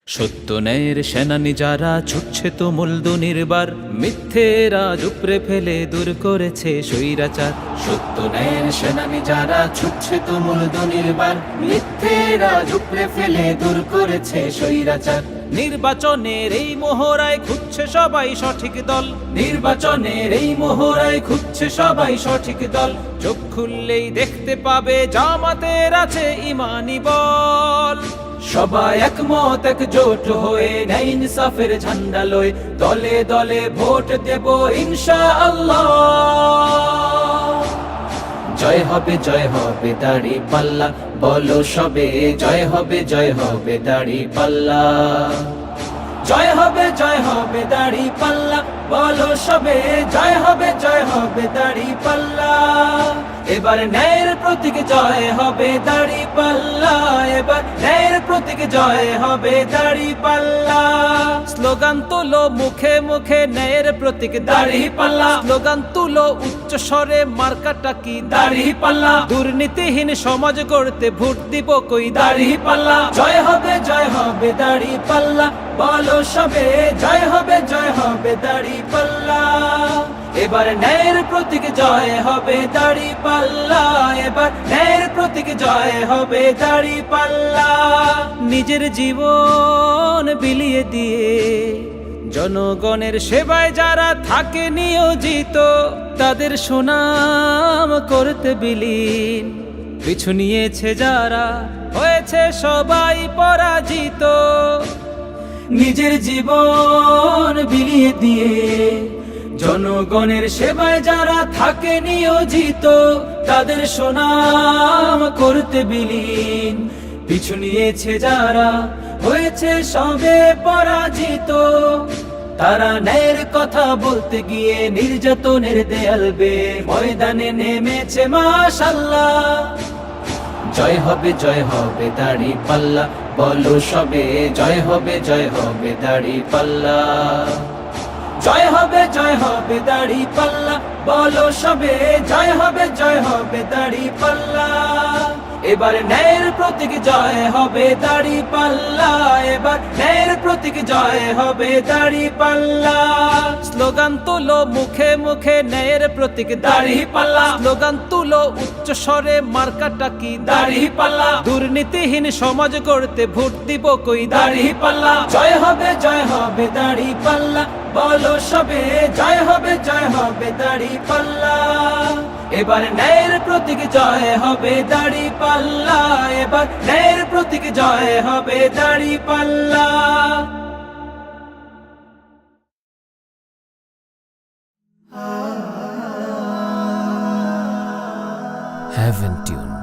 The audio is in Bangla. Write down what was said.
সত্য ন্যায়ের সেনানি যারা ছুটছে তুমুল দুর্নিবার, মিথ্যের আজ উপড়ে ফেলে দূর করেছে স্বৈরাচার। সত্য ন্যায়ের সেনানি যারা ছুটছে তুমুল দুর্নিবার, মিথ্যের আজ উপড়ে ফেলে দূর করেছে স্বৈরাচার। নির্বাচনের এই মোহরায় খুঁজছে সবাই সঠিক দল, নির্বাচনের এই মোহরায় খুঁজছে সবাই সঠিক দল। চোখ খুললেই দেখতে পাবে জামাতের আছে ইমানি বল। সবাই একমত একজোট হয়ে ন্যায় ইনসাফের ঝান্ডা লয়ে দলে দলে ভোট দেব ইনশাআল্লাহ। জয় হবে দাঁড়িপাল্লা, বলো সবে জয় হবে দাঁড়িপাল্লা। জয় হবে দাঁড়িপাল্লা, বলো সবে জয় হবে দাঁড়িপাল্লা। এবার ন্যায়ের প্রতীক জয় হবে দাঁড়িপাল্লা, এবার ন্যায়ের প্রতীক জয় হবে দাঁড়িপাল্লা। স্লোগান তুলো মুখে মুখে ন্যায়ের প্রতীক দাঁড়িপাল্লা, স্লোগান তুলো উচ্চ স্বরে মার্কাটা কি দাঁড়িপাল্লা। দুর্নীতিহীন সমাজ গড়তে ভোট দিব কই দাঁড়িপাল্লা। জয় হবে দাঁড়িপাল্লা, বলো সবে জয় হবে দাঁড়িপাল্লা। এবার ন্যায়ের প্রতীক জয় হবে দাঁড়িপাল্লা, এবার ন্যায়ের প্রতীক জয় হবে দাঁড়িপাল্লা। নিজের জীবন বিলিয়ে দিয়ে জনগণের সেবায় যারা থাকে নিয়োজিত, তাদের সুনাম করতে বিলীন। পিছু নিয়েছে যারা হয়েছে সবাই পরাজিত। নিজের জীবন বিলিয়ে দিয়ে জনগণের সেবায় যারা থাকে নিয়োজিত, তাদের সুনাম করতে বিলীন। পিছু নিয়েছে যারা হয়েছে সবে পরাজিত, তারা ন্যায়ের কথা বলতে গিয়ে নির্যাতনের দেয়াল বেয়ে ময়দানে নেমেছে মাশাআল্লাহ। জয় হবে দাঁড়িপাল্লা, বলো সবে জয় হবে দাঁড়িপাল্লা। জয় হবে দাঁড়িপাল্লা, বলো সবে জয় হবে দাঁড়িপাল্লা। এবার ন্যায়ের প্রতীক জয় হবে দাঁড়িপাল্লা, এবার ন্যায়ের প্রতীক জয় হবে দাঁড়িপাল্লা। স্লোগান তুলো মুখে মুখে ন্যায়ের প্রতীক দাঁড়িপাল্লা, স্লোগান তুলো উচ্চ স্বরে মার্কাটা কি দাঁড়িপাল্লা। দুর্নীতিহীন সমাজ গড়তে ভোট দিব কই দাঁড়িপাল্লা। জয় হবে দাঁড়িপাল্লা, বলো সবে জয় হবে দাঁড়িপাল্লা। এবার ন্যায়ের প্রতীক জয় হবে দাঁড়িপাল্লা, এবার ন্যায়ের প্রতীক জয় হবে দাঁড়িপাল্লা। Heaven Tune